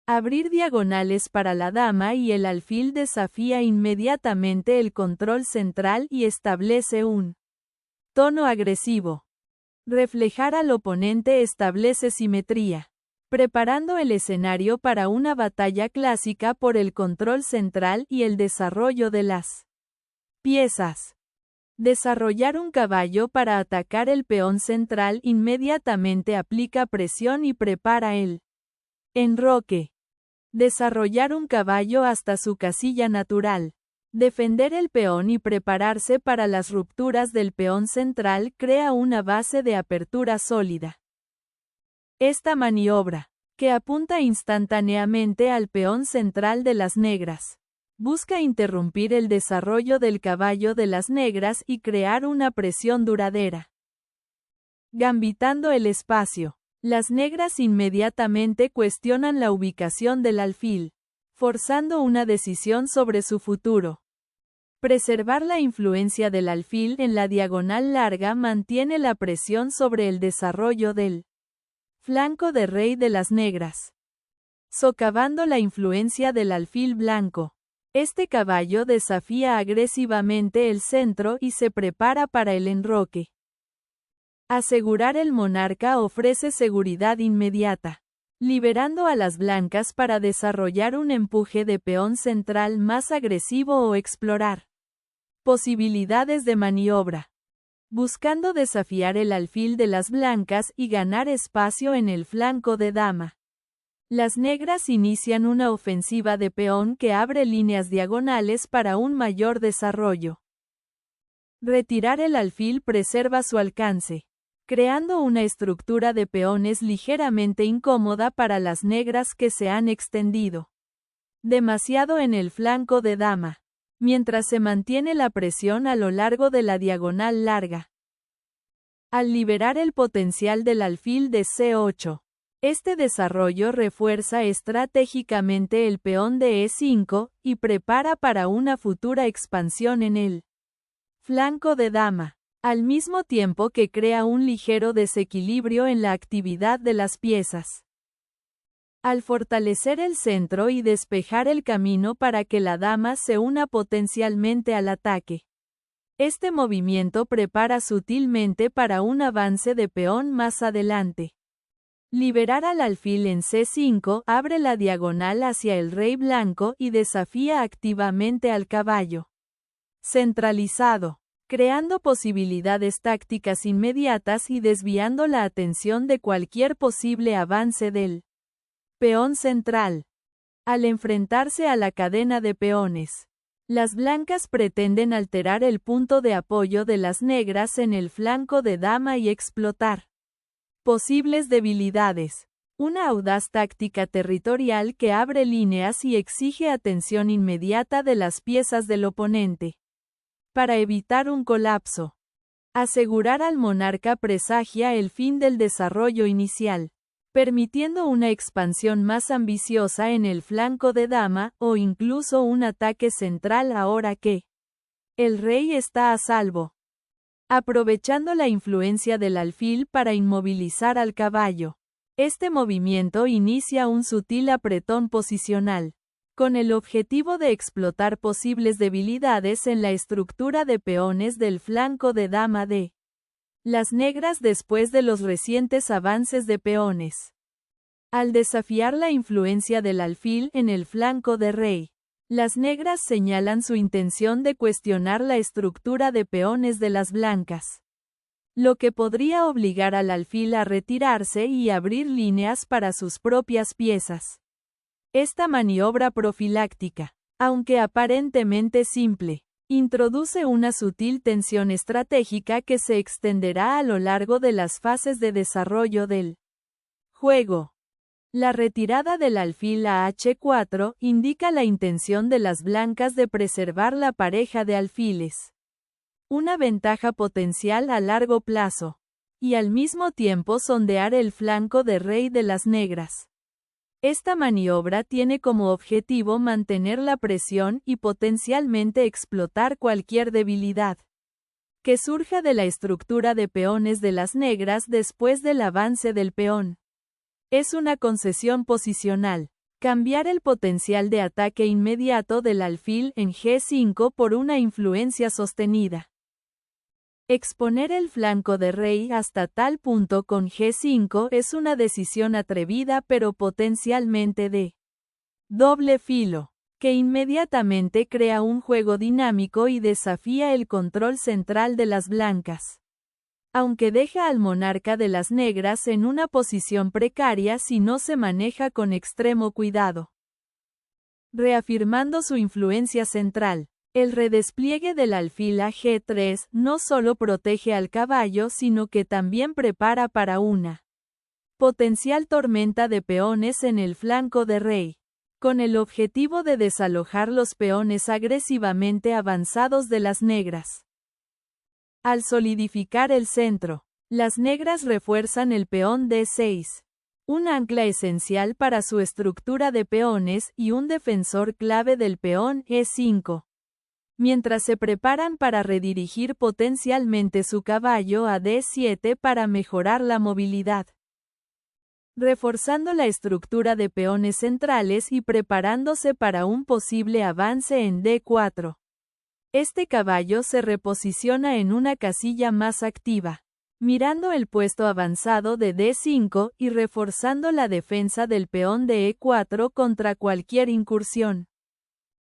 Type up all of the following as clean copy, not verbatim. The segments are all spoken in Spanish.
Abrir diagonales para la dama y el alfil desafía inmediatamente el control central y establece un tono agresivo. Reflejar al oponente establece simetría, preparando el escenario para una batalla clásica por el control central y el desarrollo de las piezas. Desarrollar un caballo para atacar el peón central inmediatamente aplica presión y prepara el enroque. Desarrollar un caballo hasta su casilla natural. Defender el peón y prepararse para las rupturas del peón central crea una base de apertura sólida. Esta maniobra, que apunta instantáneamente al peón central de las negras, busca interrumpir el desarrollo del caballo de las negras y crear una presión duradera. Gambitando el espacio. Las negras inmediatamente cuestionan la ubicación del alfil, forzando una decisión sobre su futuro. Preservar la influencia del alfil en la diagonal larga mantiene la presión sobre el desarrollo del flanco de rey de las negras, socavando la influencia del alfil blanco. Este caballo desafía agresivamente el centro y se prepara para el enroque. Asegurar el monarca ofrece seguridad inmediata, liberando a las blancas para desarrollar un empuje de peón central más agresivo o explorar posibilidades de maniobra, buscando desafiar el alfil de las blancas y ganar espacio en el flanco de dama. Las negras inician una ofensiva de peón que abre líneas diagonales para un mayor desarrollo. Retirar el alfil preserva su alcance, creando una estructura de peones ligeramente incómoda para las negras que se han extendido demasiado en el flanco de dama, mientras se mantiene la presión a lo largo de la diagonal larga. Al liberar el potencial del alfil de C8, este desarrollo refuerza estratégicamente el peón de E5 y prepara para una futura expansión en el flanco de dama, al mismo tiempo que crea un ligero desequilibrio en la actividad de las piezas. Al fortalecer el centro y despejar el camino para que la dama se una potencialmente al ataque, este movimiento prepara sutilmente para un avance de peón más adelante. Liberar al alfil en C5 abre la diagonal hacia el rey blanco y desafía activamente al caballo centralizado, creando posibilidades tácticas inmediatas y desviando la atención de cualquier posible avance del peón central. Al enfrentarse a la cadena de peones, las blancas pretenden alterar el punto de apoyo de las negras en el flanco de dama y explotar posibles debilidades. Una audaz táctica territorial que abre líneas y exige atención inmediata de las piezas del oponente. Para evitar un colapso. Asegurar al monarca presagia el fin del desarrollo inicial, permitiendo una expansión más ambiciosa en el flanco de dama o incluso un ataque central ahora que el rey está a salvo. Aprovechando la influencia del alfil para inmovilizar al caballo. Este movimiento inicia un sutil apretón posicional, con el objetivo de explotar posibles debilidades en la estructura de peones del flanco de dama de las negras después de los recientes avances de peones. Al desafiar la influencia del alfil en el flanco de rey, las negras señalan su intención de cuestionar la estructura de peones de las blancas, lo que podría obligar al alfil a retirarse y abrir líneas para sus propias piezas. Esta maniobra profiláctica, aunque aparentemente simple, introduce una sutil tensión estratégica que se extenderá a lo largo de las fases de desarrollo del juego. La retirada del alfil a H4 indica la intención de las blancas de preservar la pareja de alfiles, una ventaja potencial a largo plazo, y al mismo tiempo sondear el flanco de rey de las negras. Esta maniobra tiene como objetivo mantener la presión y potencialmente explotar cualquier debilidad que surja de la estructura de peones de las negras después del avance del peón. Es una concesión posicional, Cambiar el potencial de ataque inmediato del alfil en G5 por una influencia sostenida. Exponer el flanco de rey hasta tal punto con G5 es una decisión atrevida pero potencialmente de doble filo, que inmediatamente crea un juego dinámico y desafía el control central de las blancas. Aunque deja al monarca de las negras en una posición precaria si no se maneja con extremo cuidado. Reafirmando su influencia central, el redespliegue del alfil a G3 no solo protege al caballo sino que también prepara para una potencial tormenta de peones en el flanco de rey, con el objetivo de desalojar los peones agresivamente avanzados de las negras. Al solidificar el centro, las negras refuerzan el peón D6, un ancla esencial para su estructura de peones y un defensor clave del peón E5. Mientras se preparan para redirigir potencialmente su caballo a D7 para mejorar la movilidad. Reforzando la estructura de peones centrales y preparándose para un posible avance en D4. Este caballo se reposiciona en una casilla más activa, mirando el puesto avanzado de D5 y reforzando la defensa del peón de E4 contra cualquier incursión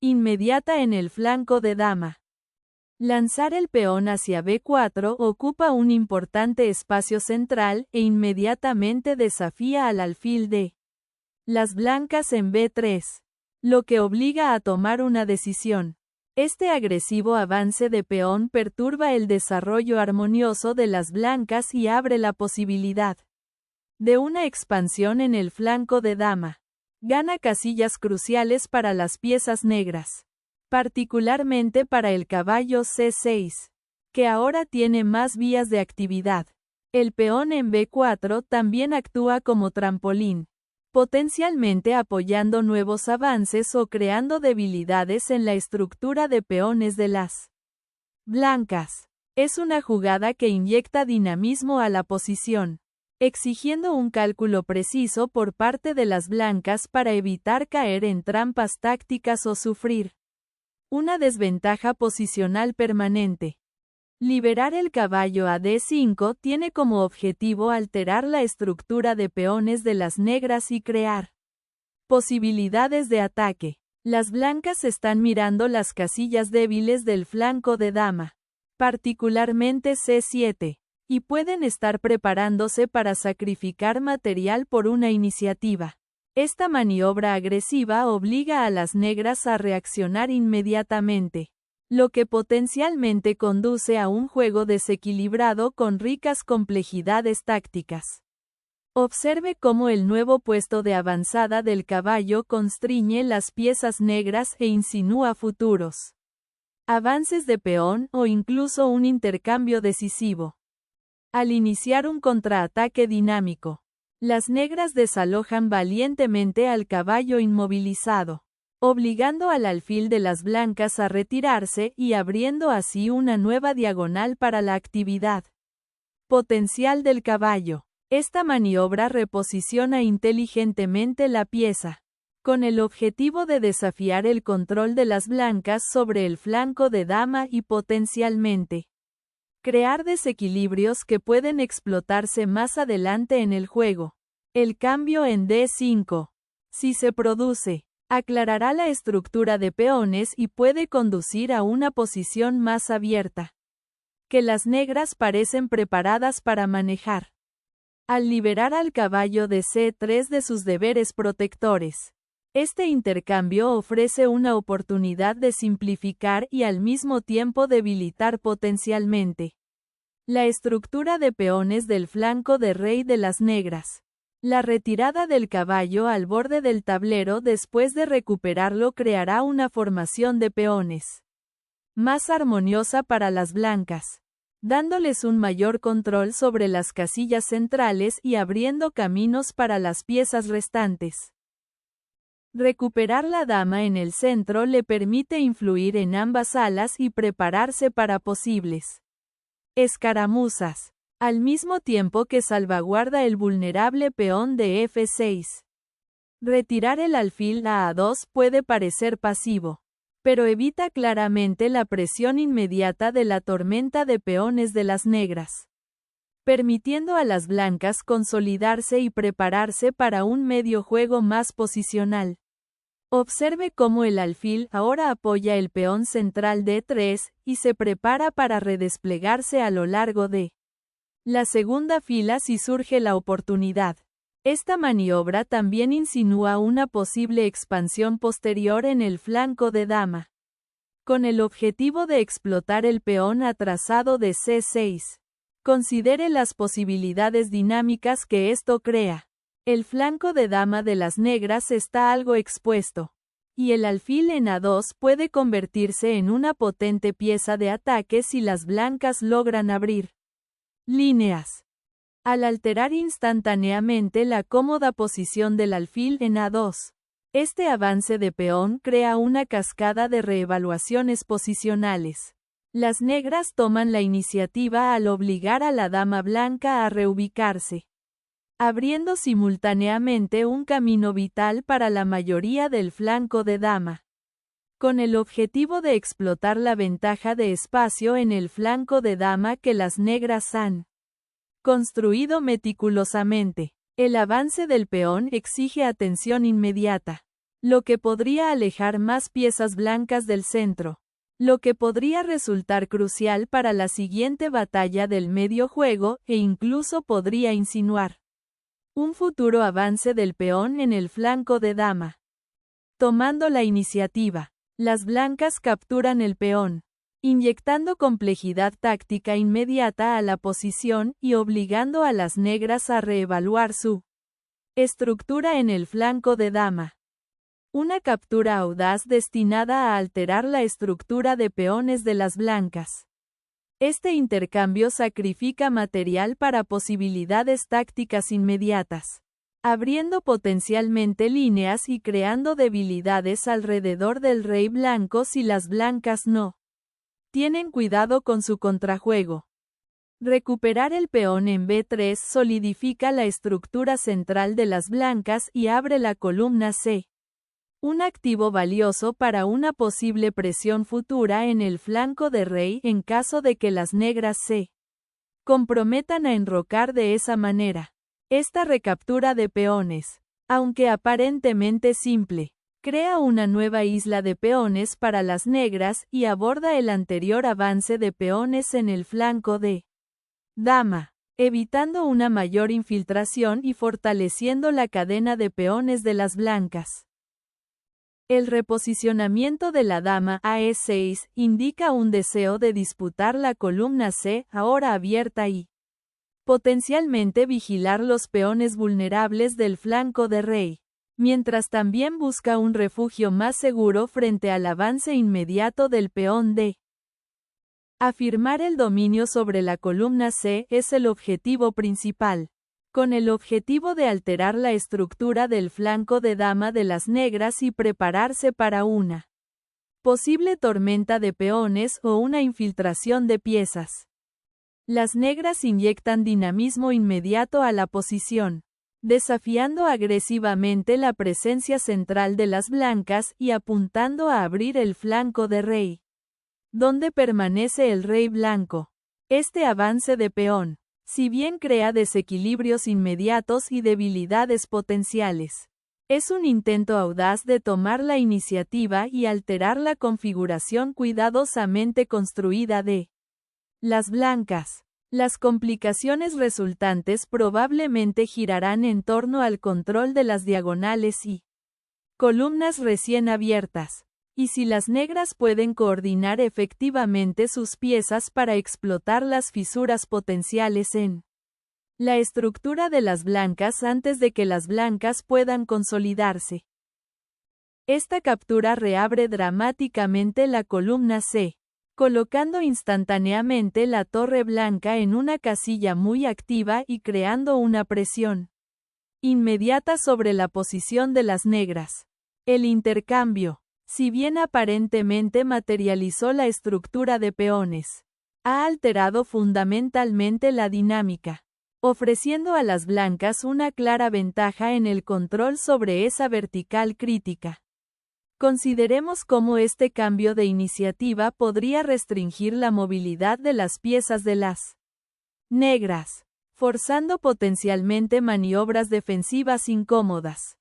inmediata en el flanco de dama. Lanzar el peón hacia B4 ocupa un importante espacio central e inmediatamente desafía al alfil de las blancas en B3, lo que obliga a tomar una decisión. Este agresivo avance de peón perturba el desarrollo armonioso de las blancas y abre la posibilidad de una expansión en el flanco de dama. Gana casillas cruciales para las piezas negras, particularmente para el caballo C6, que ahora tiene más vías de actividad. El peón en B4 también actúa como trampolín, potencialmente apoyando nuevos avances o creando debilidades en la estructura de peones de las blancas. Es una jugada que inyecta dinamismo a la posición, exigiendo un cálculo preciso por parte de las blancas para evitar caer en trampas tácticas o sufrir una desventaja posicional permanente. Liberar el caballo a D5 tiene como objetivo alterar la estructura de peones de las negras y crear posibilidades de ataque. Las blancas están mirando las casillas débiles del flanco de dama, particularmente C7, y pueden estar preparándose para sacrificar material por una iniciativa. Esta maniobra agresiva obliga a las negras a reaccionar inmediatamente, lo que potencialmente conduce a un juego desequilibrado con ricas complejidades tácticas. Observe cómo el nuevo puesto de avanzada del caballo constriñe las piezas negras e insinúa futuros avances de peón o incluso un intercambio decisivo. Al iniciar un contraataque dinámico, las negras desalojan valientemente al caballo inmovilizado, obligando al alfil de las blancas a retirarse y abriendo así una nueva diagonal para la actividad potencial del caballo. Esta maniobra reposiciona inteligentemente la pieza, con el objetivo de desafiar el control de las blancas sobre el flanco de dama y potencialmente crear desequilibrios que pueden explotarse más adelante en el juego. El cambio en D5, si se produce, aclarará la estructura de peones y puede conducir a una posición más abierta, que las negras parecen preparadas para manejar. Al liberar al caballo de C3 de sus deberes protectores, este intercambio ofrece una oportunidad de simplificar y al mismo tiempo debilitar potencialmente la estructura de peones del flanco de rey de las negras. La retirada del caballo al borde del tablero después de recuperarlo creará una formación de peones más armoniosa para las blancas, dándoles un mayor control sobre las casillas centrales y abriendo caminos para las piezas restantes. Recuperar la dama en el centro le permite influir en ambas alas y prepararse para posibles escaramuzas, al mismo tiempo que salvaguarda el vulnerable peón de F6. Retirar el alfil a A2 puede parecer pasivo, pero evita claramente la presión inmediata de la tormenta de peones de las negras, permitiendo a las blancas consolidarse y prepararse para un medio juego más posicional. Observe cómo el alfil ahora apoya el peón central D3 y se prepara para redesplegarse a lo largo de la segunda fila si surge la oportunidad. Esta maniobra también insinúa una posible expansión posterior en el flanco de dama, con el objetivo de explotar el peón atrasado de C6. Considere las posibilidades dinámicas que esto crea. El flanco de dama de las negras está algo expuesto, y el alfil en A2 puede convertirse en una potente pieza de ataque si las blancas logran abrir líneas. Al alterar instantáneamente la cómoda posición del alfil en A2, este avance de peón crea una cascada de reevaluaciones posicionales. Las negras toman la iniciativa al obligar a la dama blanca a reubicarse, abriendo simultáneamente un camino vital para la mayoría del flanco de dama, con el objetivo de explotar la ventaja de espacio en el flanco de dama que las negras han construido meticulosamente. El avance del peón exige atención inmediata, lo que podría alejar más piezas blancas del centro, lo que podría resultar crucial para la siguiente batalla del medio juego e incluso podría insinuar un futuro avance del peón en el flanco de dama. Tomando la iniciativa, las blancas capturan el peón, inyectando complejidad táctica inmediata a la posición y obligando a las negras a reevaluar su estructura en el flanco de dama. Una captura audaz destinada a alterar la estructura de peones de las blancas. Este intercambio sacrifica material para posibilidades tácticas inmediatas, abriendo potencialmente líneas y creando debilidades alrededor del rey blanco si las blancas no tienen cuidado con su contrajuego. Recuperar el peón en B3 solidifica la estructura central de las blancas y abre la columna C. Un activo valioso para una posible presión futura en el flanco de rey en caso de que las negras se comprometan a enrocar de esa manera. Esta recaptura de peones, aunque aparentemente simple, crea una nueva isla de peones para las negras y aborda el anterior avance de peones en el flanco de dama, evitando una mayor infiltración y fortaleciendo la cadena de peones de las blancas. El reposicionamiento de la dama a E6 indica un deseo de disputar la columna C ahora abierta y potencialmente vigilar los peones vulnerables del flanco de rey, mientras también busca un refugio más seguro frente al avance inmediato del peón D. Afirmar el dominio sobre la columna C es el objetivo principal, con el objetivo de alterar la estructura del flanco de dama de las negras y prepararse para una posible tormenta de peones o una infiltración de piezas. Las negras inyectan dinamismo inmediato a la posición, desafiando agresivamente la presencia central de las blancas y apuntando a abrir el flanco de rey, donde permanece el rey blanco. Este avance de peón, si bien crea desequilibrios inmediatos y debilidades potenciales, es un intento audaz de tomar la iniciativa y alterar la configuración cuidadosamente construida de las blancas. Las complicaciones resultantes probablemente girarán en torno al control de las diagonales y columnas recién abiertas, y si las negras pueden coordinar efectivamente sus piezas para explotar las fisuras potenciales en la estructura de las blancas antes de que las blancas puedan consolidarse. Esta captura reabre dramáticamente la columna C, colocando instantáneamente la torre blanca en una casilla muy activa y creando una presión inmediata sobre la posición de las negras. El intercambio, si bien aparentemente materializó la estructura de peones, ha alterado fundamentalmente la dinámica. ofreciendo a las blancas una clara ventaja en el control sobre esa vertical crítica. Consideremos cómo este cambio de iniciativa podría restringir la movilidad de las piezas de las negras, forzando potencialmente maniobras defensivas incómodas.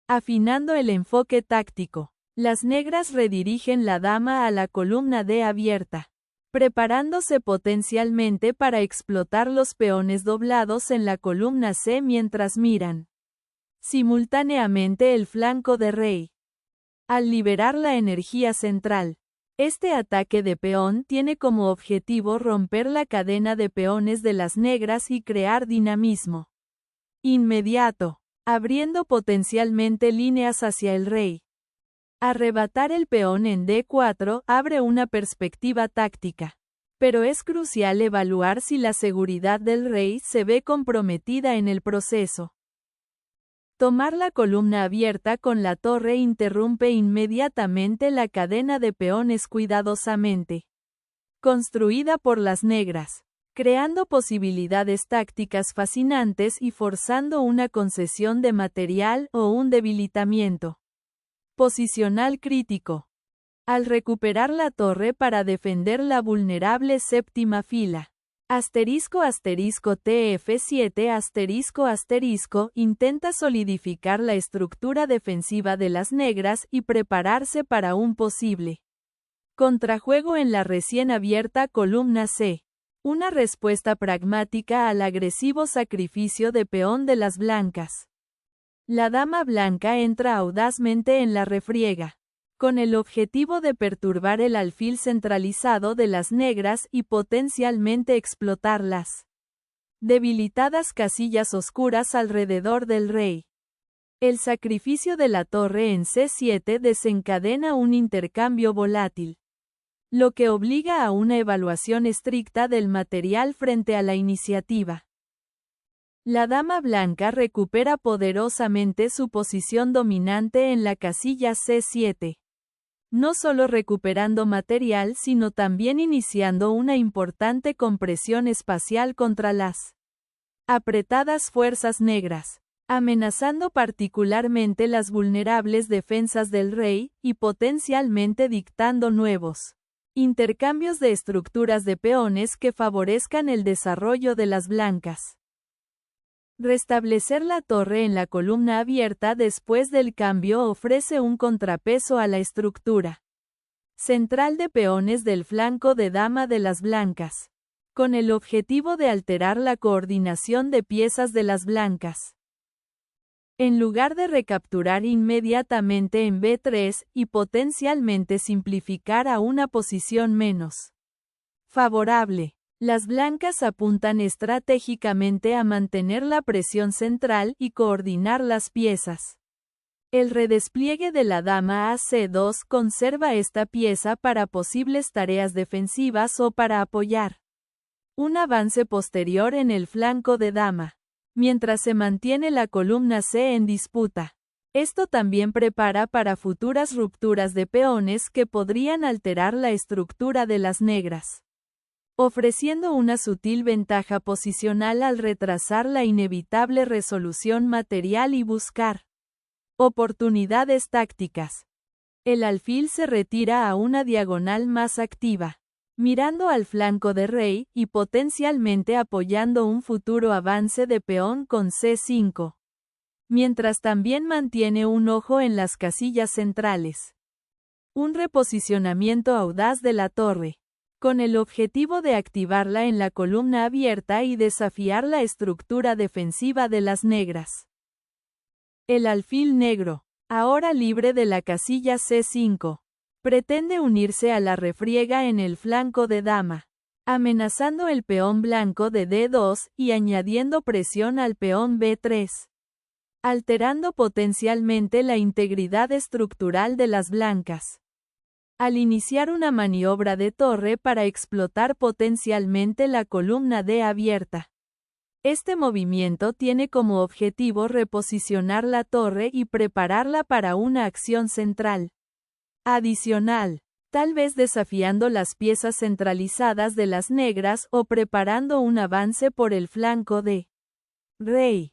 Afinando el enfoque táctico, las negras redirigen la dama a la columna D abierta, preparándose potencialmente para explotar los peones doblados en la columna C mientras miran simultáneamente el flanco de rey. Al liberar la energía central, este ataque de peón tiene como objetivo romper la cadena de peones de las negras y crear dinamismo inmediato, abriendo potencialmente líneas hacia el rey. Arrebatar el peón en D4 abre una perspectiva táctica, pero es crucial evaluar si la seguridad del rey se ve comprometida en el proceso. Tomar la columna abierta con la torre interrumpe inmediatamente la cadena de peones cuidadosamente construida por las negras, creando posibilidades tácticas fascinantes y forzando una concesión de material o un debilitamiento posicional crítico. Al recuperar la torre para defender la vulnerable séptima fila, *TF7*** intenta solidificar la estructura defensiva de las negras y prepararse para un posible contrajuego en la recién abierta columna C. Una respuesta pragmática al agresivo sacrificio de peón de las blancas. La dama blanca entra audazmente en la refriega, con el objetivo de perturbar el alfil centralizado de las negras y potencialmente explotar las debilitadas casillas oscuras alrededor del rey. El sacrificio de la torre en C7 desencadena un intercambio volátil, lo que obliga a una evaluación estricta del material frente a la iniciativa. La dama blanca recupera poderosamente su posición dominante en la casilla C7. No solo recuperando material sino también iniciando una importante compresión espacial contra las apretadas fuerzas negras, amenazando particularmente las vulnerables defensas del rey, y potencialmente dictando nuevos intercambios de estructuras de peones que favorezcan el desarrollo de las blancas. Restablecer la torre en la columna abierta después del cambio ofrece un contrapeso a la estructura central de peones del flanco de dama de las blancas, con el objetivo de alterar la coordinación de piezas de las blancas. En lugar de recapturar inmediatamente en B3 y potencialmente simplificar a una posición menos favorable, las blancas apuntan estratégicamente a mantener la presión central y coordinar las piezas. El redespliegue de la dama a C2 conserva esta pieza para posibles tareas defensivas o para apoyar un avance posterior en el flanco de dama, mientras se mantiene la columna C en disputa. Esto también prepara para futuras rupturas de peones que podrían alterar la estructura de las negras, ofreciendo una sutil ventaja posicional al retrasar la inevitable resolución material y buscar oportunidades tácticas. El alfil se retira a una diagonal más activa, mirando al flanco de rey y potencialmente apoyando un futuro avance de peón con C5, mientras también mantiene un ojo en las casillas centrales. Un reposicionamiento audaz de la torre, con el objetivo de activarla en la columna abierta y desafiar la estructura defensiva de las negras. El alfil negro, ahora libre de la casilla C5, pretende unirse a la refriega en el flanco de dama, amenazando el peón blanco de D2 y añadiendo presión al peón B3, alterando potencialmente la integridad estructural de las blancas. Al iniciar una maniobra de torre para explotar potencialmente la columna D abierta. Este movimiento tiene como objetivo reposicionar la torre y prepararla para una acción central adicional, tal vez desafiando las piezas centralizadas de las negras o preparando un avance por el flanco D. Rey.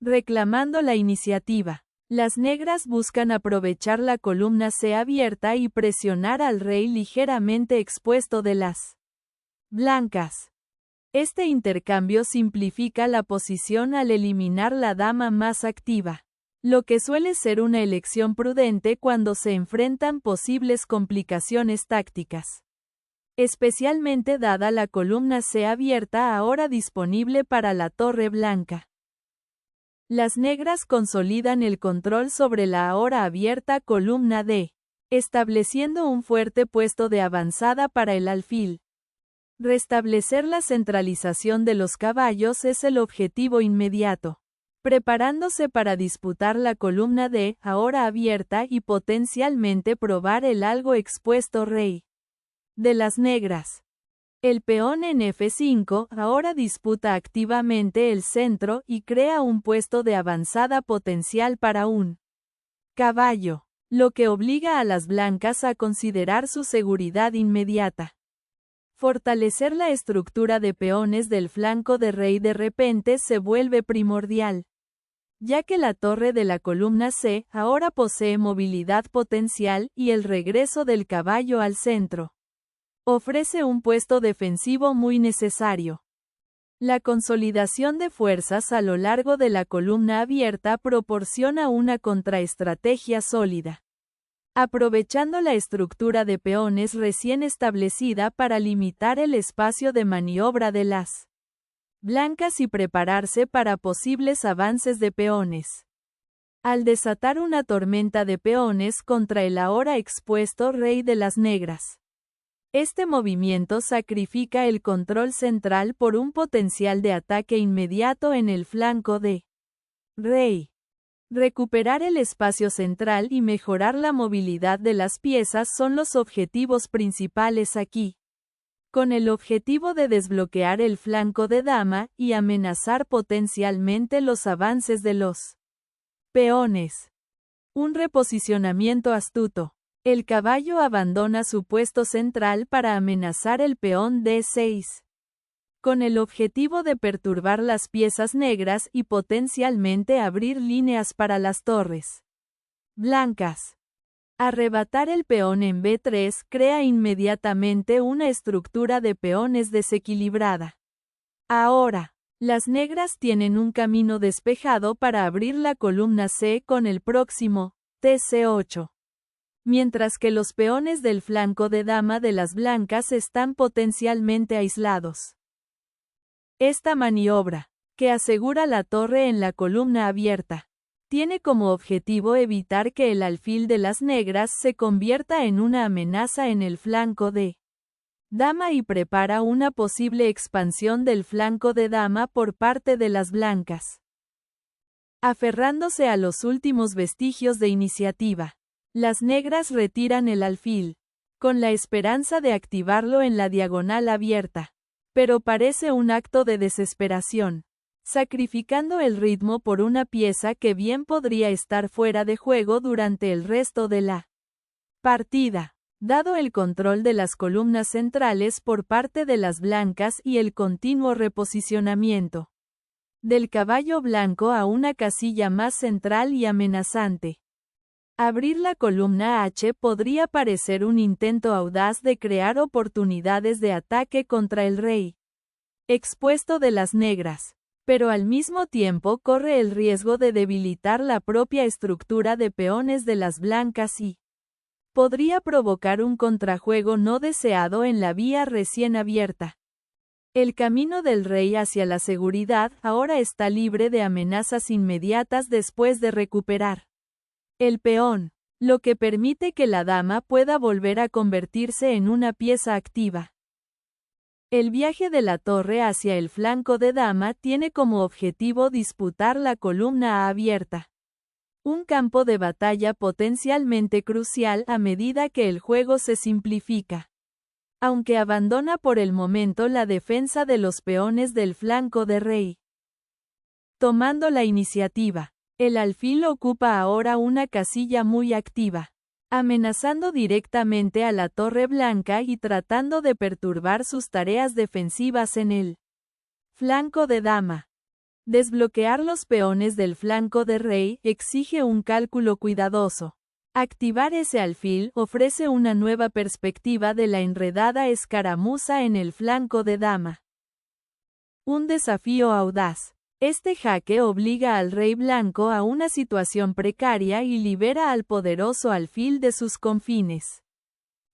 Reclamando la iniciativa. Las negras buscan aprovechar la columna C abierta y presionar al rey ligeramente expuesto de las blancas. Este intercambio simplifica la posición al eliminar la dama más activa, lo que suele ser una elección prudente cuando se enfrentan posibles complicaciones tácticas. Especialmente dada la columna C abierta ahora disponible para la torre blanca. Las negras consolidan el control sobre la ahora abierta columna D, estableciendo un fuerte puesto de avanzada para el alfil. Restablecer la centralización de los caballos es el objetivo inmediato, preparándose para disputar la columna D, ahora abierta, y potencialmente probar el algo expuesto rey de las negras. El peón en F5 ahora disputa activamente el centro y crea un puesto de avanzada potencial para un caballo, lo que obliga a las blancas a considerar su seguridad inmediata. Fortalecer la estructura de peones del flanco de rey de repente se vuelve primordial, ya que la torre de la columna C ahora posee movilidad potencial y el regreso del caballo al centro ofrece un puesto defensivo muy necesario. La consolidación de fuerzas a lo largo de la columna abierta proporciona una contraestrategia sólida, aprovechando la estructura de peones recién establecida para limitar el espacio de maniobra de las blancas y prepararse para posibles avances de peones. Al desatar una tormenta de peones contra el ahora expuesto rey de las negras. Este movimiento sacrifica el control central por un potencial de ataque inmediato en el flanco de rey. Recuperar el espacio central y mejorar la movilidad de las piezas son los objetivos principales aquí, con el objetivo de desbloquear el flanco de dama y amenazar potencialmente los avances de los peones. Un reposicionamiento astuto. El caballo abandona su puesto central para amenazar el peón D6, con el objetivo de perturbar las piezas negras y potencialmente abrir líneas para las torres blancas. Arrebatar el peón en B3 crea inmediatamente una estructura de peones desequilibrada. Ahora, las negras tienen un camino despejado para abrir la columna C con el próximo TC8. Mientras que los peones del flanco de dama de las blancas están potencialmente aislados. Esta maniobra, que asegura la torre en la columna abierta, tiene como objetivo evitar que el alfil de las negras se convierta en una amenaza en el flanco de dama y prepara una posible expansión del flanco de dama por parte de las blancas. Aferrándose a los últimos vestigios de iniciativa. Las negras retiran el alfil, con la esperanza de activarlo en la diagonal abierta, pero parece un acto de desesperación, sacrificando el ritmo por una pieza que bien podría estar fuera de juego durante el resto de la partida, dado el control de las columnas centrales por parte de las blancas y el continuo reposicionamiento del caballo blanco a una casilla más central y amenazante. Abrir la columna H podría parecer un intento audaz de crear oportunidades de ataque contra el rey expuesto de las negras, pero al mismo tiempo corre el riesgo de debilitar la propia estructura de peones de las blancas y podría provocar un contrajuego no deseado en la vía recién abierta. El camino del rey hacia la seguridad ahora está libre de amenazas inmediatas después de recuperar el peón, lo que permite que la dama pueda volver a convertirse en una pieza activa. El viaje de la torre hacia el flanco de dama tiene como objetivo disputar la columna A abierta. Un campo de batalla potencialmente crucial a medida que el juego se simplifica. Aunque abandona por el momento la defensa de los peones del flanco de rey. Tomando la iniciativa. El alfil ocupa ahora una casilla muy activa, amenazando directamente a la torre blanca y tratando de perturbar sus tareas defensivas en el flanco de dama. Desbloquear los peones del flanco de rey exige un cálculo cuidadoso. Activar ese alfil ofrece una nueva perspectiva de la enredada escaramuza en el flanco de dama. Un desafío audaz. Este jaque obliga al rey blanco a una situación precaria y libera al poderoso alfil de sus confines,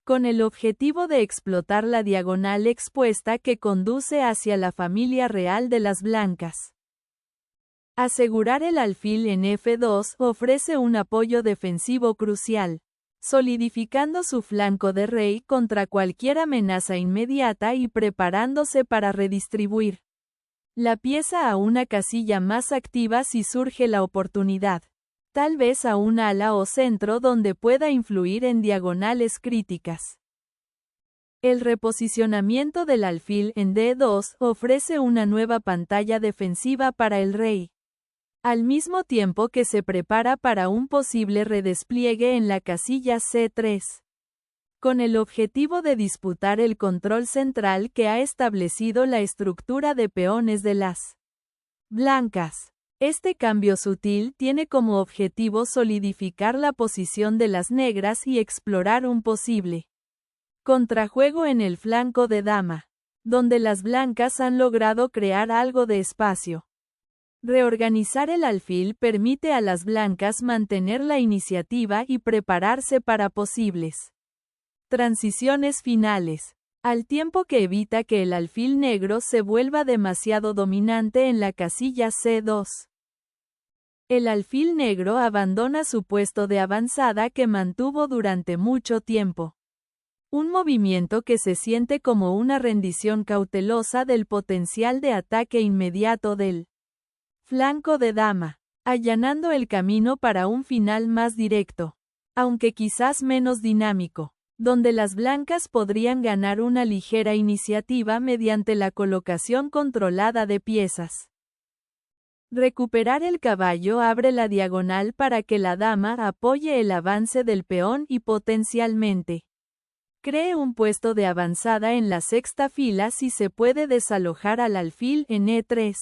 con el objetivo de explotar la diagonal expuesta que conduce hacia la familia real de las blancas. Asegurar el alfil en F2 ofrece un apoyo defensivo crucial, solidificando su flanco de rey contra cualquier amenaza inmediata y preparándose para redistribuir la pieza a una casilla más activa si surge la oportunidad, tal vez a un ala o centro donde pueda influir en diagonales críticas. El reposicionamiento del alfil en D2 ofrece una nueva pantalla defensiva para el rey, al mismo tiempo que se prepara para un posible redespliegue en la casilla C3, con el objetivo de disputar el control central que ha establecido la estructura de peones de las blancas. Este cambio sutil tiene como objetivo solidificar la posición de las negras y explorar un posible contrajuego en el flanco de dama, donde las blancas han logrado crear algo de espacio. Reorganizar el alfil permite a las blancas mantener la iniciativa y prepararse para posibles transiciones finales, al tiempo que evita que el alfil negro se vuelva demasiado dominante en la casilla C2. El alfil negro abandona su puesto de avanzada que mantuvo durante mucho tiempo. Un movimiento que se siente como una rendición cautelosa del potencial de ataque inmediato del flanco de dama, allanando el camino para un final más directo, aunque quizás menos dinámico, donde las blancas podrían ganar una ligera iniciativa mediante la colocación controlada de piezas. Recuperar el caballo abre la diagonal para que la dama apoye el avance del peón y potencialmente cree un puesto de avanzada en la sexta fila si se puede desalojar al alfil en E3.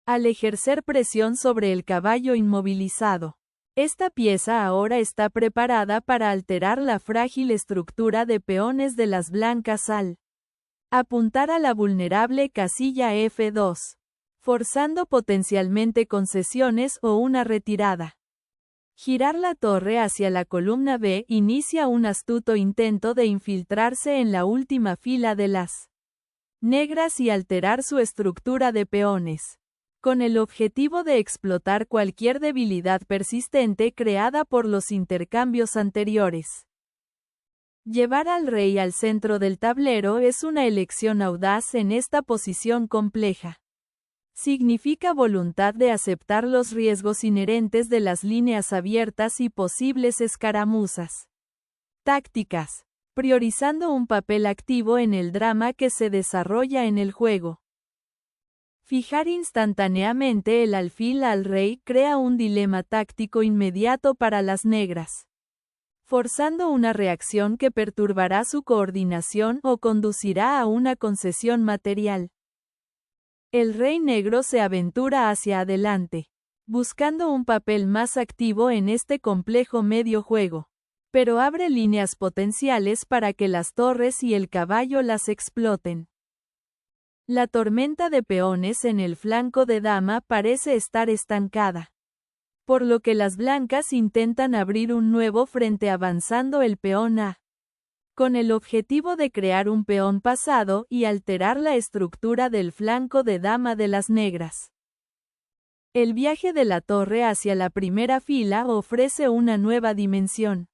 Al ejercer presión sobre el caballo inmovilizado, esta pieza ahora está preparada para alterar la frágil estructura de peones de las blancas al apuntar a la vulnerable casilla F2, forzando potencialmente concesiones o una retirada. Girar la torre hacia la columna B inicia un astuto intento de infiltrarse en la última fila de las negras y alterar su estructura de peones, con el objetivo de explotar cualquier debilidad persistente creada por los intercambios anteriores. Llevar al rey al centro del tablero es una elección audaz en esta posición compleja. Significa voluntad de aceptar los riesgos inherentes de las líneas abiertas y posibles escaramuzas. Tácticas. Priorizando un papel activo en el drama que se desarrolla en el juego. Fijar instantáneamente el alfil al rey crea un dilema táctico inmediato para las negras, forzando una reacción que perturbará su coordinación o conducirá a una concesión material. El rey negro se aventura hacia adelante, buscando un papel más activo en este complejo medio juego, pero abre líneas potenciales para que las torres y el caballo las exploten. La tormenta de peones en el flanco de dama parece estar estancada, por lo que las blancas intentan abrir un nuevo frente avanzando el peón A, con el objetivo de crear un peón pasado y alterar la estructura del flanco de dama de las negras. El viaje de la torre hacia la primera fila ofrece una nueva dimensión,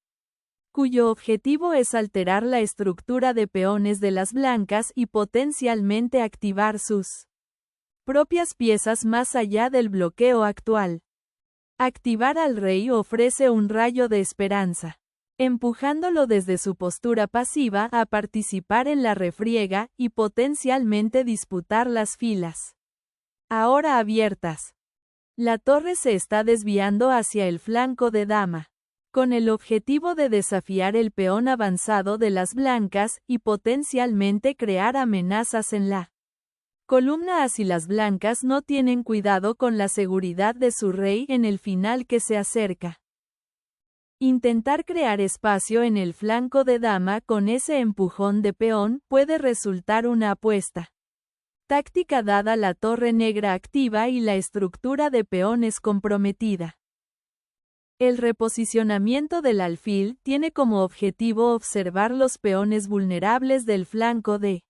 cuyo objetivo es alterar la estructura de peones de las blancas y potencialmente activar sus propias piezas más allá del bloqueo actual. Activar al rey ofrece un rayo de esperanza, empujándolo desde su postura pasiva a participar en la refriega y potencialmente disputar las filas ahora abiertas. La torre se está desviando hacia el flanco de dama, con el objetivo de desafiar el peón avanzado de las blancas y potencialmente crear amenazas en la Columna A si las blancas no tienen cuidado con la seguridad de su rey en el final que se acerca. Intentar crear espacio en el flanco de dama con ese empujón de peón puede resultar una apuesta táctica dada la torre negra activa y la estructura de peones comprometida. El reposicionamiento del alfil tiene como objetivo observar los peones vulnerables del flanco de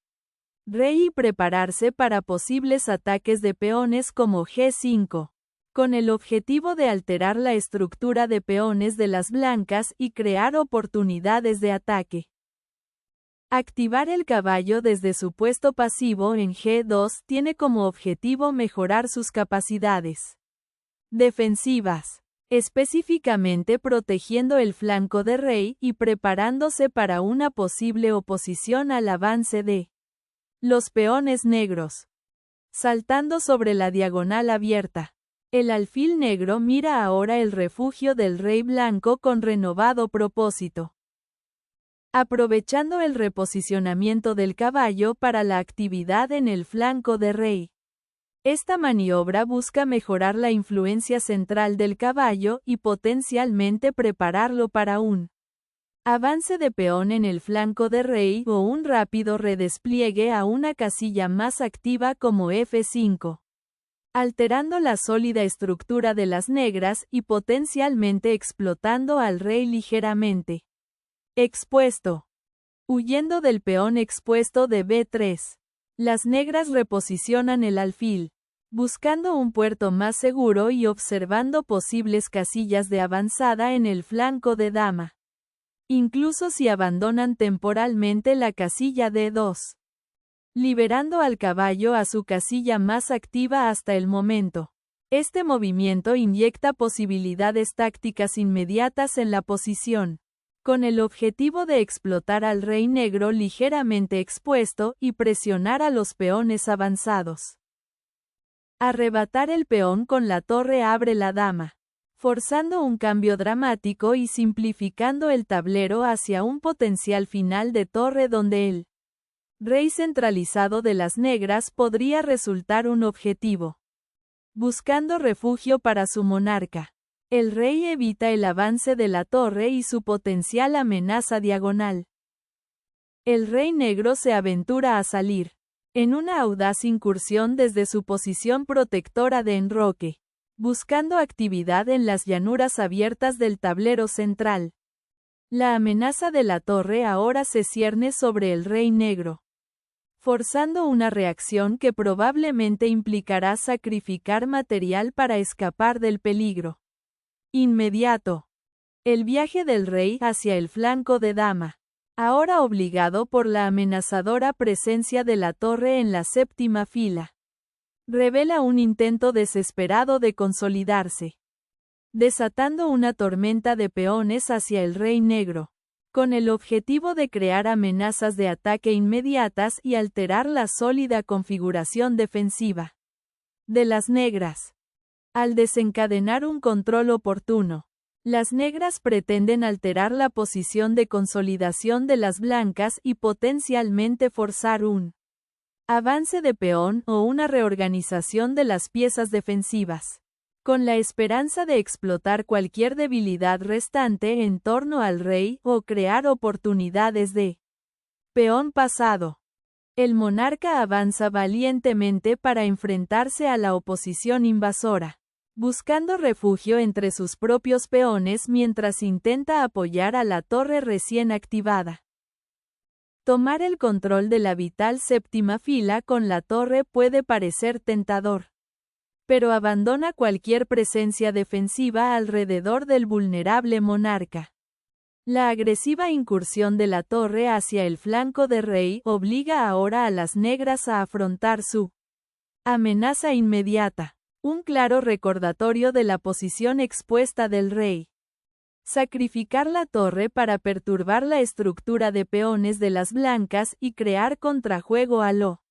rey y prepararse para posibles ataques de peones como G5, con el objetivo de alterar la estructura de peones de las blancas y crear oportunidades de ataque. Activar el caballo desde su puesto pasivo en G2 tiene como objetivo mejorar sus capacidades defensivas, específicamente protegiendo el flanco de rey y preparándose para una posible oposición al avance de los peones negros. Saltando sobre la diagonal abierta, el alfil negro mira ahora el refugio del rey blanco con renovado propósito. Aprovechando el reposicionamiento del caballo para la actividad en el flanco de rey. Esta maniobra busca mejorar la influencia central del caballo y potencialmente prepararlo para un avance de peón en el flanco de rey o un rápido redespliegue a una casilla más activa como F5, alterando la sólida estructura de las negras y potencialmente explotando al rey ligeramente expuesto. Huyendo del peón expuesto de B3. Las negras reposicionan el alfil, buscando un puerto más seguro y observando posibles casillas de avanzada en el flanco de dama. Incluso si abandonan temporalmente la casilla D2. Liberando al caballo a su casilla más activa hasta el momento. Este movimiento inyecta posibilidades tácticas inmediatas en la posición, con el objetivo de explotar al rey negro ligeramente expuesto y presionar a los peones avanzados. Arrebatar el peón con la torre abre la dama, forzando un cambio dramático y simplificando el tablero hacia un potencial final de torre donde el rey centralizado de las negras podría resultar un objetivo. Buscando refugio para su monarca. El rey evita el avance de la torre y su potencial amenaza diagonal. El rey negro se aventura a salir, en una audaz incursión desde su posición protectora de enroque, buscando actividad en las llanuras abiertas del tablero central. La amenaza de la torre ahora se cierne sobre el rey negro, forzando una reacción que probablemente implicará sacrificar material para escapar del peligro inmediato. El viaje del rey hacia el flanco de dama, ahora obligado por la amenazadora presencia de la torre en la séptima fila, revela un intento desesperado de consolidarse, desatando una tormenta de peones hacia el rey negro, con el objetivo de crear amenazas de ataque inmediatas y alterar la sólida configuración defensiva de las negras. Al desencadenar un control oportuno, las negras pretenden alterar la posición de consolidación de las blancas y potencialmente forzar un avance de peón o una reorganización de las piezas defensivas, con la esperanza de explotar cualquier debilidad restante en torno al rey o crear oportunidades de peón pasado. El monarca avanza valientemente para enfrentarse a la oposición invasora, buscando refugio entre sus propios peones mientras intenta apoyar a la torre recién activada. Tomar el control de la vital séptima fila con la torre puede parecer tentador, pero abandona cualquier presencia defensiva alrededor del vulnerable monarca. La agresiva incursión de la torre hacia el flanco de rey obliga ahora a las negras a afrontar su amenaza inmediata. Un claro recordatorio de la posición expuesta del rey. Sacrificar la torre para perturbar la estructura de peones de las blancas y crear contrajuego a lo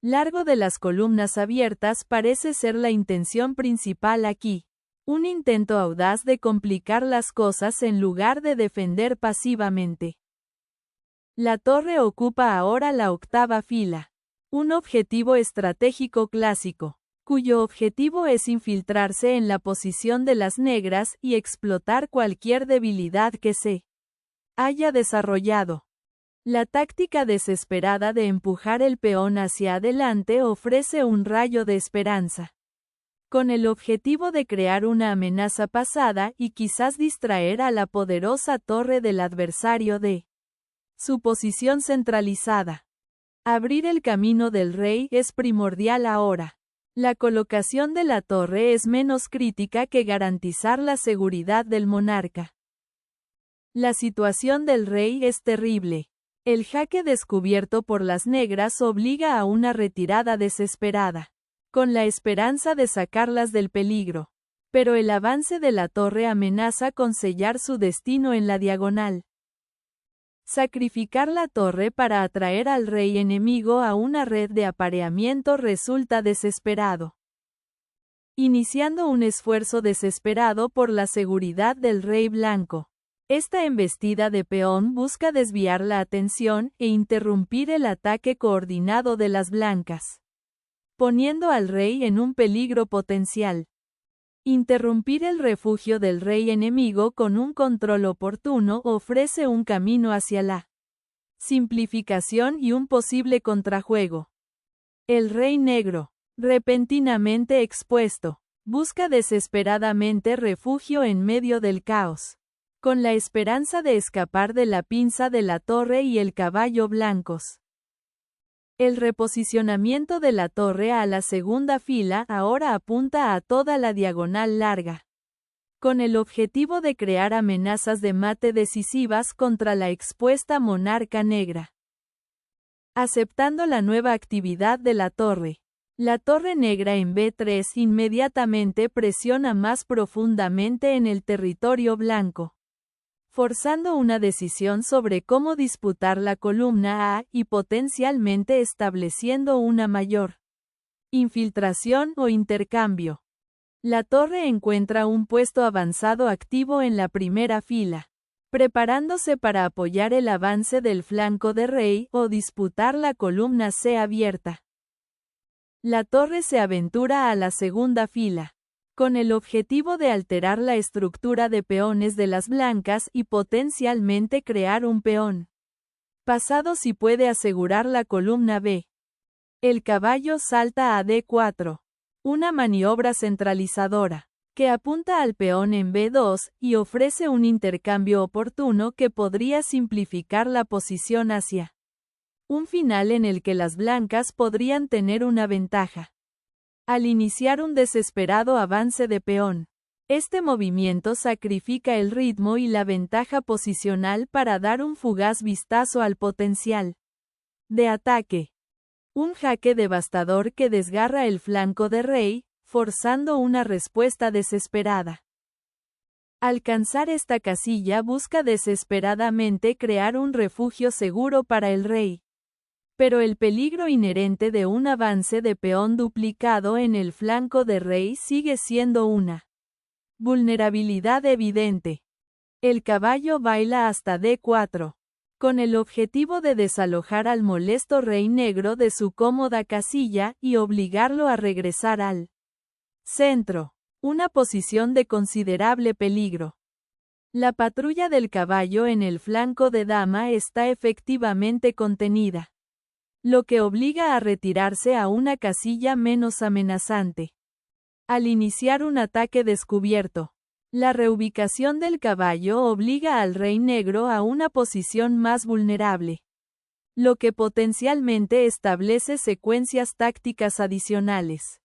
largo de las columnas abiertas parece ser la intención principal aquí. Un intento audaz de complicar las cosas en lugar de defender pasivamente. La torre ocupa ahora la octava fila. Un objetivo estratégico clásico, cuyo objetivo es infiltrarse en la posición de las negras y explotar cualquier debilidad que se haya desarrollado. La táctica desesperada de empujar el peón hacia adelante ofrece un rayo de esperanza, con el objetivo de crear una amenaza pasada y quizás distraer a la poderosa torre del adversario de su posición centralizada. Abrir el camino del rey es primordial ahora. La colocación de la torre es menos crítica que garantizar la seguridad del monarca. La situación del rey es terrible. El jaque descubierto por las negras obliga a una retirada desesperada, con la esperanza de sacarlas del peligro. Pero el avance de la torre amenaza con sellar su destino en la diagonal. Sacrificar la torre para atraer al rey enemigo a una red de apareamiento resulta desesperado, iniciando un esfuerzo desesperado por la seguridad del rey blanco. Esta embestida de peón busca desviar la atención e interrumpir el ataque coordinado de las blancas, poniendo al rey en un peligro potencial. Interrumpir el refugio del rey enemigo con un control oportuno ofrece un camino hacia la simplificación y un posible contrajuego. El rey negro, repentinamente expuesto, busca desesperadamente refugio en medio del caos, con la esperanza de escapar de la pinza de la torre y el caballo blancos. El reposicionamiento de la torre a la segunda fila ahora apunta a toda la diagonal larga, con el objetivo de crear amenazas de mate decisivas contra la expuesta monarca negra. Aceptando la nueva actividad de la torre negra en B3 inmediatamente presiona más profundamente en el territorio blanco, forzando una decisión sobre cómo disputar la columna A y potencialmente estableciendo una mayor infiltración o intercambio. La torre encuentra un puesto avanzado activo en la primera fila, preparándose para apoyar el avance del flanco de rey o disputar la columna C abierta. La torre se aventura a la segunda fila, con el objetivo de alterar la estructura de peones de las blancas y potencialmente crear un peón pasado si puede asegurar la columna B. El caballo salta a D4, una maniobra centralizadora, que apunta al peón en B2 y ofrece un intercambio oportuno que podría simplificar la posición hacia un final en el que las blancas podrían tener una ventaja. Al iniciar un desesperado avance de peón, este movimiento sacrifica el ritmo y la ventaja posicional para dar un fugaz vistazo al potencial de ataque. Un jaque devastador que desgarra el flanco de rey, forzando una respuesta desesperada. Alcanzar esta casilla busca desesperadamente crear un refugio seguro para el rey. Pero el peligro inherente de un avance de peón duplicado en el flanco de rey sigue siendo una vulnerabilidad evidente. El caballo baila hasta D4, con el objetivo de desalojar al molesto rey negro de su cómoda casilla y obligarlo a regresar al centro, una posición de considerable peligro. La patrulla del caballo en el flanco de dama está efectivamente contenida, lo que obliga a retirarse a una casilla menos amenazante. Al iniciar un ataque descubierto, la reubicación del caballo obliga al rey negro a una posición más vulnerable, lo que potencialmente establece secuencias tácticas adicionales.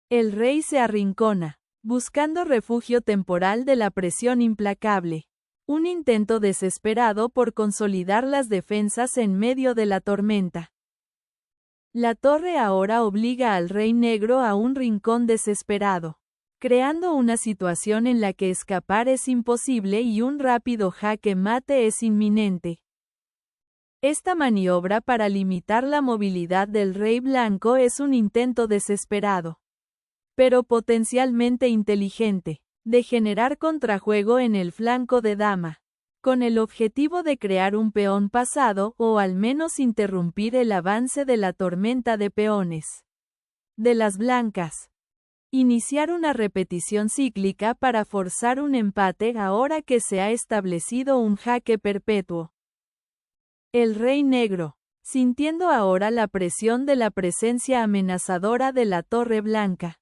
El rey se arrincona, buscando refugio temporal de la presión implacable, un intento desesperado por consolidar las defensas en medio de la tormenta. La torre ahora obliga al rey negro a un rincón desesperado, creando una situación en la que escapar es imposible y un rápido jaque mate es inminente. Esta maniobra para limitar la movilidad del rey blanco es un intento desesperado, pero potencialmente inteligente, de generar contrajuego en el flanco de dama, con el objetivo de crear un peón pasado o al menos interrumpir el avance de la tormenta de peones de las blancas. Iniciar una repetición cíclica para forzar un empate ahora que se ha establecido un jaque perpetuo. El rey negro, sintiendo ahora la presión de la presencia amenazadora de la torre blanca,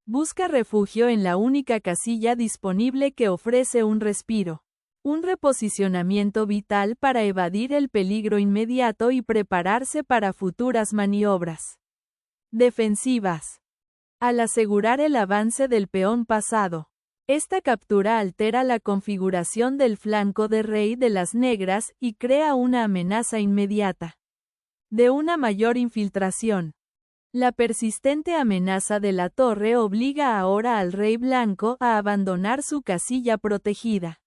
busca refugio en la única casilla disponible que ofrece un respiro. Un reposicionamiento vital para evadir el peligro inmediato y prepararse para futuras maniobras defensivas. Al asegurar el avance del peón pasado, esta captura altera la configuración del flanco de rey de las negras y crea una amenaza inmediata de una mayor infiltración. La persistente amenaza de la torre obliga ahora al rey blanco a abandonar su casilla protegida,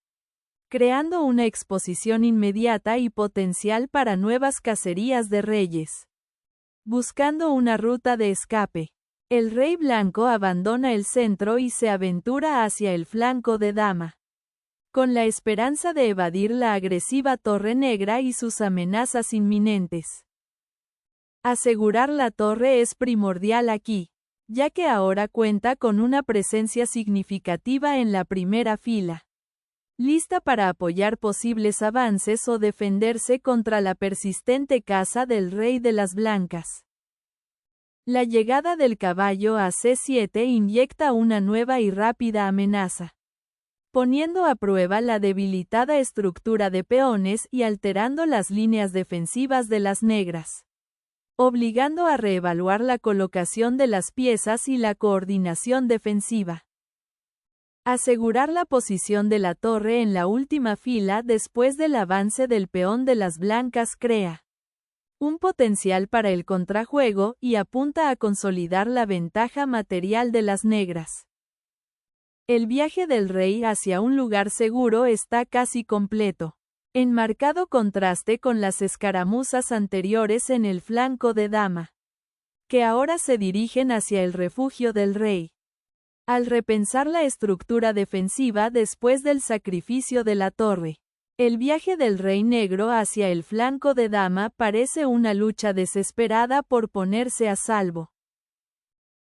creando una exposición inmediata y potencial para nuevas cacerías de reyes. Buscando una ruta de escape, el rey blanco abandona el centro y se aventura hacia el flanco de dama, con la esperanza de evadir la agresiva torre negra y sus amenazas inminentes. Asegurar la torre es primordial aquí, ya que ahora cuenta con una presencia significativa en la primera fila, lista para apoyar posibles avances o defenderse contra la persistente caza del rey de las blancas. La llegada del caballo a C7 inyecta una nueva y rápida amenaza, poniendo a prueba la debilitada estructura de peones y alterando las líneas defensivas de las negras, obligando a reevaluar la colocación de las piezas y la coordinación defensiva. Asegurar la posición de la torre en la última fila después del avance del peón de las blancas crea un potencial para el contrajuego y apunta a consolidar la ventaja material de las negras. El viaje del rey hacia un lugar seguro está casi completo, en marcado contraste con las escaramuzas anteriores en el flanco de dama, que ahora se dirigen hacia el refugio del rey. Al repensar la estructura defensiva después del sacrificio de la torre, el viaje del rey negro hacia el flanco de dama parece una lucha desesperada por ponerse a salvo.